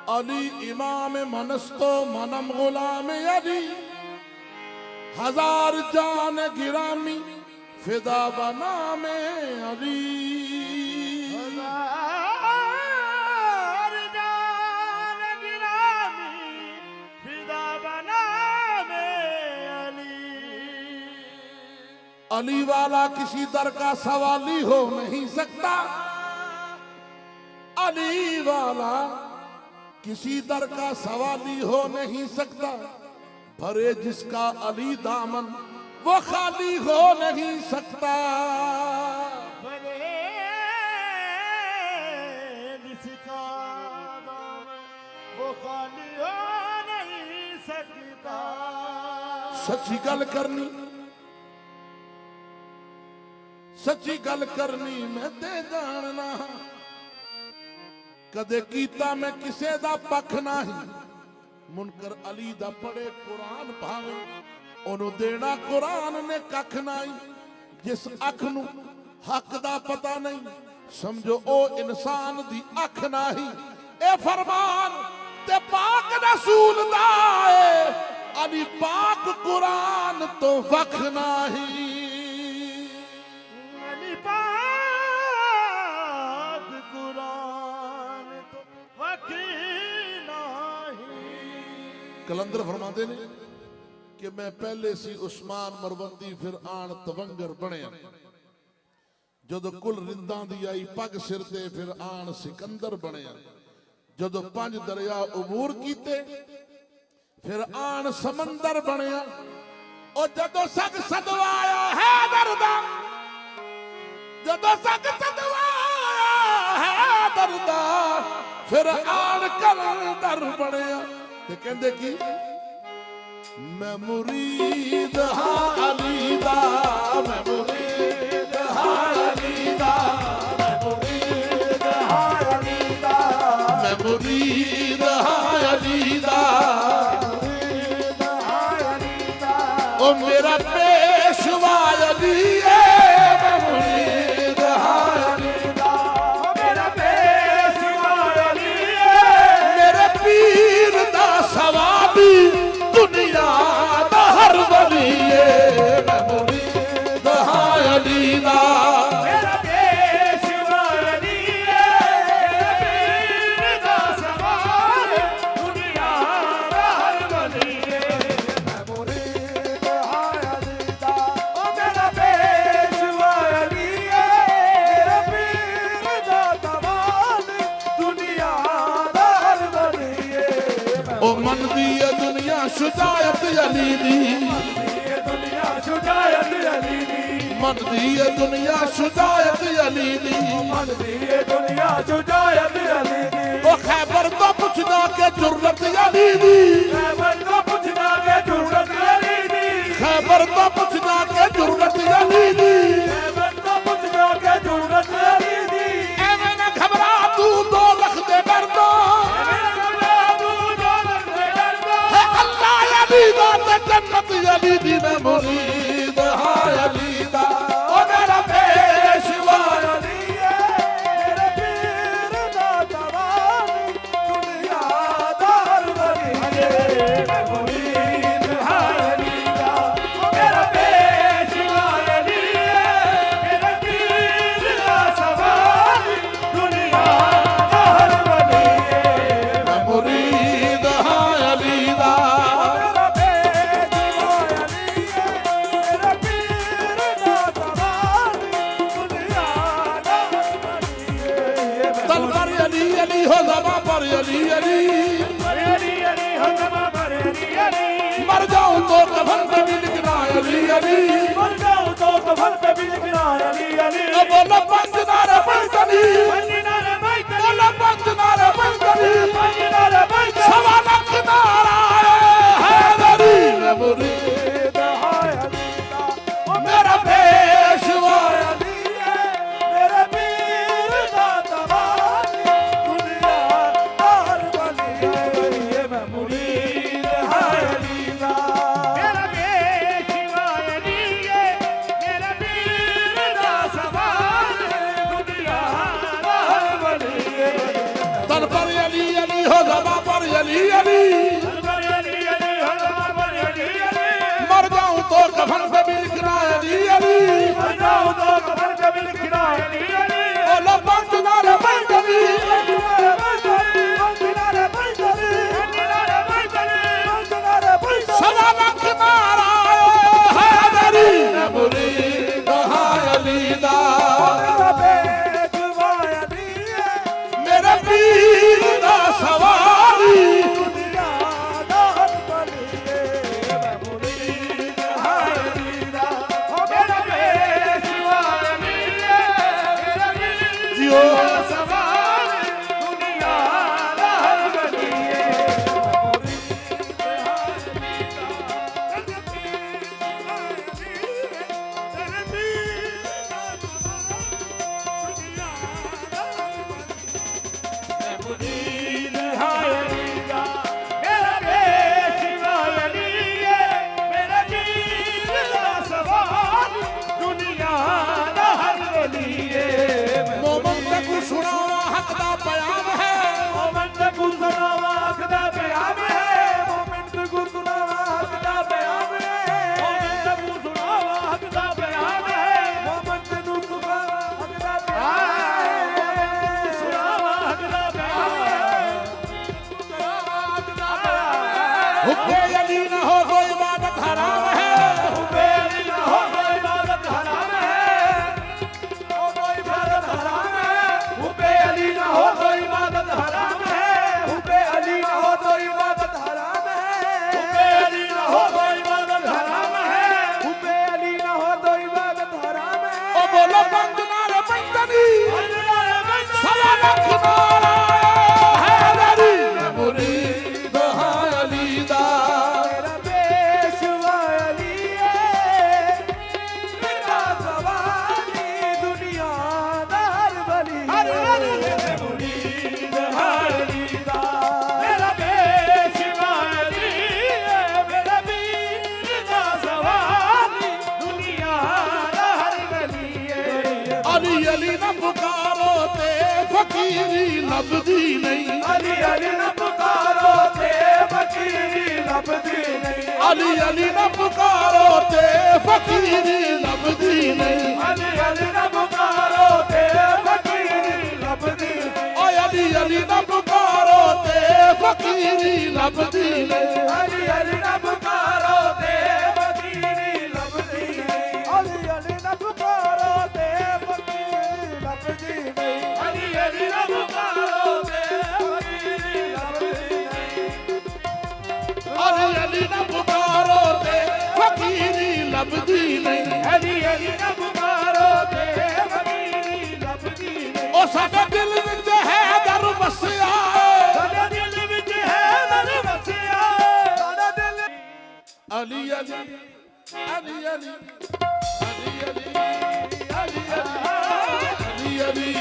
अली इमाम मनस्तो मनम गुलाम अली, हजार जान गिरामी फिदा बना में अली। हजार जान गिरामी फिदा बना में अली। अली वाला किसी दर का सवाली हो नहीं सकता, अली वाला किसी दर का सवाली हो नहीं सकता। भरे जिसका अली दामन वो खाली हो नहीं सकता। भरे जिसका दामन वो खाली हो नहीं सकता। सच्ची गल करनी, सच्ची गल करनी मैं ते जानना, कदे कीता मैं किसे दा पख नहीं। मुनकर अली दा पढ़े कुरान भावे, ओनू देना कुरान ने कख नहीं। जिस अख नू हक दा पता नहीं, समझो ओ इंसान दी अख नहीं। ए फरमान ते पाक रसूल दा है, अली पाक कुरान तो वख नहीं। अली पाक कुरान तो वख नहीं। कलंदर फरमाते ने कि मैं पहले सी उस्मान मरवंती फिर आन तवंगर बनया। जदों कुल रिंदां दी आई पग सिर ते फिर आन सिकंदर बनया। जदों पंज दरिया उबूर कीते फिर आन समंदर बनया। और जदों सग सदवाया है दरदा, जदों सग सदवाया है दरदा, फिर आन कलंदर बनया। ते कहंदे की मैं मुरीद हां अली दा, मैं मुरीद हां अली दा, मैं मुरीद हां अली दा, मैं मुरीद हां अली दा, मुरीद हां अली दा। ओ मेरा पेशवा अली है, मैं मुरीद हां अली दा, ओ मेरा पेशवा अली है। मेरे पीर दा सवाबी दुनिया दा हर वली है, मैं मुरीद हां अली दा। मेरा पेशवा अली है, मेरे पीर दा सवाल दुनिया दा हर वली है। मैं मुरीद हां अली दा, ओ मेरा पेशवा अली है, मेरे पीर दा सवाल दुनिया दा हर वली है। ओ मन दी है दुनिया शुजायत अली दी, दुनिया शुजायत अली दी, मन दी है दुनिया शुजायत अली दी। मन दी दुनिया शुजायत अली दी। ओ खैबर तो पुछदा के जुर्रत अली दी, खैबर तो पुछदा के जुर्रत अली दी, खैबर तो पुछदा के जुर्रत अली दी। खैबर तो पुछदा के जुर्रत अली दी। एवें ना घबरा तू दो लख दे डरदा, है अल्लाह अली दा ते जन्नत अली दी। मैं मुरीद हां अली दा, ओ मेरा पेशवा अली है, मेरे पीर दा जवान दुनिया दा हर वली है। मैं मुरीद हां अली दा, ओ मेरा पेशवा अली है, मेरे पीर दा सवाल दुनिया दा हर वली है। मैं मुरीद हां अली दा। मेरा पेशवा अली है, मेरे पीर दा सवाल दुनिया दा हर वली है। तलवार अली अली हो ज़बां पर अली अली, अली अली हो ज़बां पर अली अली, मर जाऊं तो कफन पे भी लिखना अली अली। मर जाऊं तो कफन पे भी लिखना अली अली। ओ बोलो पंज नारे पैंतली, नारे बैतली, बोलो पंज नारे पैंतली, नारे बैतली, सवा लख नारा है अली। मैं मुरीद हाय अली दा, ओ मेरा पेशवा अली है, मेरे पीर दा तवाली दुनिया दा हर वली है। मैं मुरीद हाय अली दा, मेरा पेशवा अली है, मेरे पीर दा सवाल दुनिया दा हर वली है। तलवार अली अली हो ज़बां ਲਿਖਣਾ ਅਲੀ ਅਲੀ ਪੰਜਾਬ ਦਾ ਕਬਰ ਕਬੀ ਲਿਖਣਾ ਅਲੀ ਅਲੀ ਬੋਲੋ ਪੰਜ ਨਾਰੇ ਪੰਜਲੀ ਸਵਾ ਲੱਖ ਨਾਰਾ ਹੈਦਰੀ ਮੁਰੀਦ ਹਾਂ ਅਲੀ ਦਾ ਮੇਰੇ ਪੀਰ ਦਾ ਸਵਾਰੀ ਜਿਓ ਮੋਮਨ ਤੱਕ ਸੁਣਾਵਾ ਹੱਕ ਦਾ ਪਿਆਮ ਹੈ ਹੁੱਕੇ ਅਲੀ ਨਾ ਹੋ ਤੋ ਇਬਾਦਤ ਹਰਾਮ ਹੈ ਉਹ ਬੋਲੋ ਪੰਜ ਨਾਰੇ ਪੰਜਲੀ ਸਵਾ ਲੱਖ ਨਾਰਾ ਹੈਦਰੀ ਮੁਰੀਦ ਹਾਂ ਅਲੀ ਦਾ ਅਲੀ ਅਲੀ ਨਾ ਪੁਕਾਰੋ ਤੇ ਫਕੀਰੀ ਲੱਭਦੀ ਨਹੀਂ ਅਲੀ ਅਲੀ ਨਾ ਪੁਕਾਰੋ ਤੇ ਫਕੀਰੀ ਲੱਭਦੀ ਨਹੀਂ ਅਲੀ ਅਲੀ ਨਾ ਪੁਕਾਰੋ ਤੇ ਫਕੀਰੀ ਲੱਭਦੀ ਨਹੀਂ ਅਲੀ ਅਲੀ ਨਾ ਪੁਕਾਰੋ ਤੇ ਫਕੀਰੀ ਲੱਭਦੀ ਨਹੀਂ ਓਏ ਅਲੀ ਅਲੀ ਨਾ ਪੁਕਾਰੋ ਤੇ ਫਕੀਰੀ ਲੱਭਦੀ ਨਹੀਂ ਅਲੀ ਅਲੀ ਨਾ ਪੁਕਾਰੋ ਤੇ ਫਕੀਰੀ ਲੱਭਦੀ ਨਹੀਂ ਅਲੀ ਅਲੀ ਨਾ ਪੁਕਾਰੋ ਤੇ ਫਕੀਰੀ ਲੱਭਦੀ ਨਹੀਂ ਅਲੀ ਅਲੀ ਨਾ ਪੁਕਾਰੋ ਤੇ ਫਕੀਰੀ ਲੱਭਦੀ ਨਹੀਂ ਅਲੀ ਅਲੀ ਨਾ ਪੁਕਾਰੋ ਤੇ ਫਕੀਰੀ ਲੱਭਦੀ ਨਹੀਂ ਅਲੀ ਅਲੀ ਨਾ ਪੁਕਾਰੋ ਤੇ ਫਕੀਰੀ ਲੱਭਦੀ ਨਹੀਂ ਉਹ ਸਾਡੇ ਦਿਲ ਵਿੱਚ ਹੈ ਦਰ ਵਸਿਆ ਸਾਡੇ ਦਿਲ ਵਿੱਚ ਹੈ ਦਰ ਵਸਿਆ ਸਾਡਾ ਦਿਲ ਅਲੀ ਅਲੀ ਅਲੀ ਅਲੀ ਅਲੀ ਅਲੀ ਅਲੀ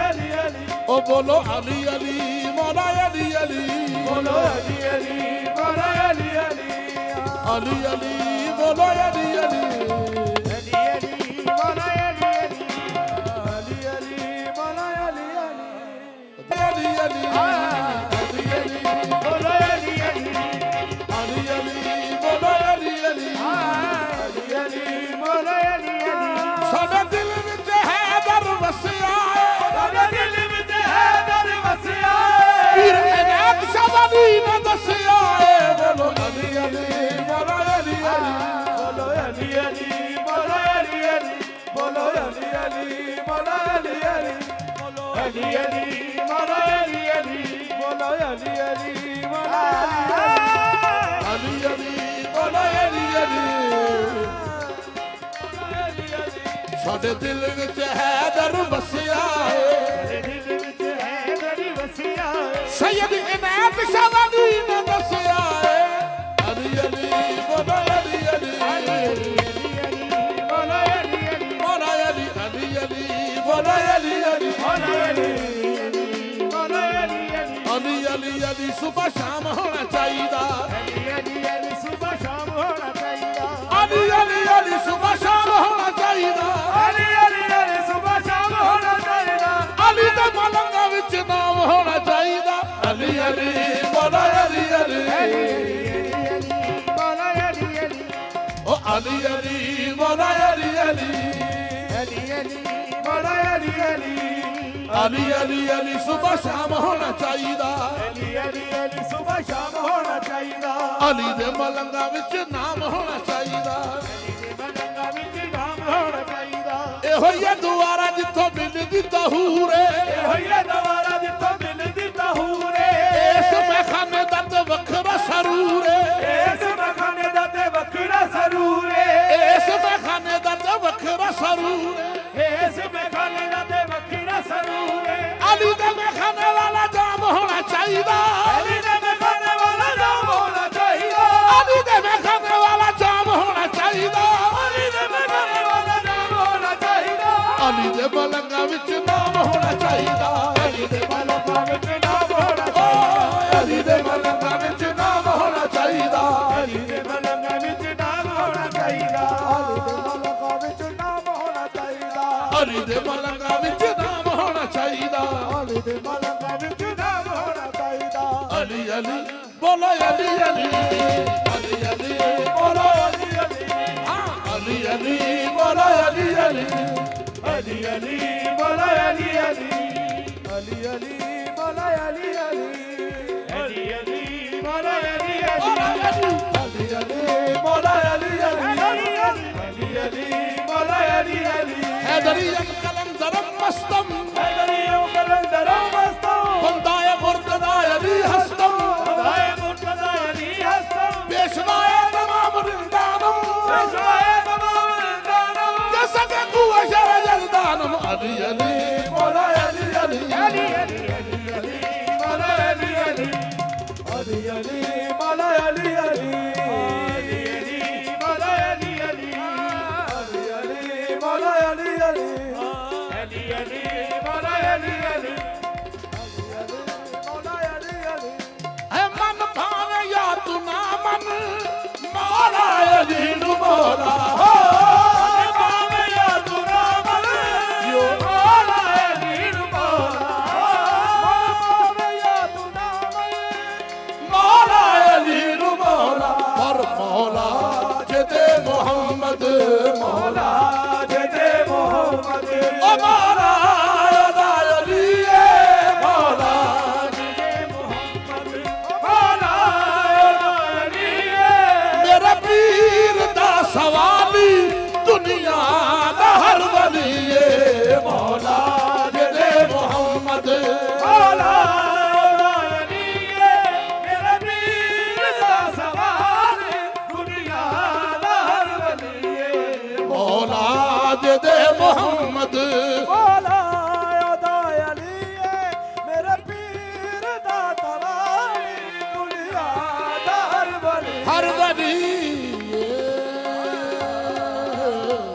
ਅਲੀ ਅਲੀ ਉਹ ਬੋਲੋ ਅਲੀ ਅਲੀ ਮੌਲਾ ਅਲੀ ਅਲੀ ਬੋਲੋ ਅਲੀ ਅਲੀ ਮੌਲਾ ਅਲੀ ਅਲੀ ਅਲੀ ਅਲੀ ਬੋਲੋ ਅਲੀ ਅਲੀ ਅਲੀ ਅਲੀ ਮੌਲਾ ਅਲੀ ਅਲੀ ਅਲੀ ਅਲੀ ਮੌਲਾ ਅਲੀ ਅਲੀ ਅਲੀ ਅਲੀ ਬੋਲੋ ਅਲੀ ਅਲੀ ਅਲੀ ਅਲੀ ਬੋਲੋ ਅਲੀ ਅਲੀ ਅਲੀ ਅਲੀ ਮੌਲਾ ਅਲੀ ਅਲੀ ਸਾਡੇ ਦਿਲ ਵਿੱਚ ਹੈ ਦਰ ਵਸਿਆ ਸਾਡੇ ਦਿਲ ਵਿੱਚ ਹੈ ਦਰ ਵਸਿਆ ਪੀਰ ਇਨਾਇਤ ਸ਼ਾਹੀ ਨੇ ਦੱਸਿਆ ਏ ਬੋਲੋ ਅਲੀ ਅਲੀ ਮੌਲਾ ਅਲੀ ਅਲੀ ਬੋਲੋ ਅਲੀ ਅਲੀ ਮੌਲਾ ਅਲੀ ਅਲੀ ਬੋਲੋ ਅਲੀ ਅਲੀ ਮੌਲਾ ਅਲੀ ਅਲੀ ਬੋਲੋ ਅਲੀ ਅਲੀ ਮੌਲਾ ਅਲੀ ਅਲੀ ਬੋਲੋ ਅਲੀ ਅਲੀ ਮੌਲਾ ਅਲੀ ਅਲੀ ਬੋਲੋ ਅਲੀ ਅਲੀ ਸਾਡੇ ਦਿਲ ਵਿੱਚ ਹੈ ਦਰ ਵਸਿਆ ਏ ਦਿਲ ਵਿੱਚ ਹੈ ਦਰ ਵਸਿਆ ਸੈਯਦ ਇਨਾਇਤ ਸ਼ਾਹੀ ਨੇ ਦੱਸਿਆ ਏ ਅਲੀ ਅਲੀ ਬੋਲੋ ਅਲੀ ਅਲੀ ਮੌਲਾ ਅਲੀ ਅਲੀ ਮੌਲਾ ਅਲੀ ਅਲੀ ਅਲੀ ਬੋਲੋ ਅਲੀ ਅਲੀ ਮੌਲਾ ਅਲੀ ਅਲੀ ਅਲੀ ਅਲੀ ਸੁਬਹ ਸ਼ਾਮ ਹੋਣਾ ਚਾਹੀਦਾ ਅਲੀ ਅਲੀ ਸੁਬਹ ਸ਼ਾਮ ਹੋਣਾ ਚਾਹੀਦਾ ਅਲੀ ਅਲੀ ਅਲੀ ਸੁਬਹ ਸ਼ਾਮ ਹੋਣਾ ਚਾਹੀਦਾ ਅਲੀ ਅਲੀ ਸੁਬਹ ਸ਼ਾਮ ਹੋਣਾ ਚਾਹੀਦਾ ਅਲੀ ਦੇ ਮਲੰਗਾ ਵਿੱਚ ਨਾਮ ਹੋਣਾ ਚਾਹੀਦਾ ਅਲੀ ਅਲੀ अली अली मौला अली अली अली अली मौला अली अली अली अली अली सुबह शाम होना चाहिए अली अली अली सुबह शाम होना चाहिए अली दे मलंगा विच नाम होना चाहिए अली दे मलंगा विच नाम होना चाहिए एहो ये दुआरा जिथों मिलदी तहूरे एहो ये दुआरा जिथों मिलदी तहूरे इस मैखाने दा ते वखरा सरूरे इस मैखाने दा ते वखरा सरूरे इस मैखाने दा ते वखरा सरूरे इस मैखाने दा ते वखरा सरूरे अली दे मैखाने वाला जाम होना चाहिए अली दे मैखाने वाला जाम होना चाहिए अली दे मैखाने वाला जाम होना चाहिए अली दे मैखाने वाला जाम होना चाहिए अली दे मलंगा विच नाम होना चाहिए अली दे मलंगा विच नाम होना ओ अली दे मलंगा विच नाम होना चाहिए अली दे मलंगा विच नाम होना चाहिए अली दे मलंगा विच नाम होना चाहिए अली दे मलंगा विच नाम होना चाहिए अली दे मलंगा विच नाम होना चाहिए अली अली बोलो अली अली अली अली बोलो अली अली हाँ अली अली बोलो अली अली अली अली बोला अली अली अली अली बोला अली अली अली अली बोला अली अली अली अली बोलो अली अली अली अली बोला अली अली हैदरियम कलंदरम मस्तम हैदरियम कलंदरम मस्तम बंदाए मुर्तदा अली हस्तम बंदाए मुर्तदा अली हस्तम पेशवाए तमाम रिंदानम पेशवाए तमाम रिंदानम जैसा के कुआ शर जलदानम अली अली बोलो अली अली अली अली अली अली बोला अली अली अली अली बोला अली अली अली अली बोला अली अली अली अली बोला अली अली अली अली बोला अली अली है मन भावे या तू ना मन मौला अली नु मौला हो भावे या तू ना मन यो मौला अली नु मौला भावे या तू ना मन मौला अली नु मौला पर मौला जेदे मोहम्मद मौला जदे मोहम्मद ओ मौला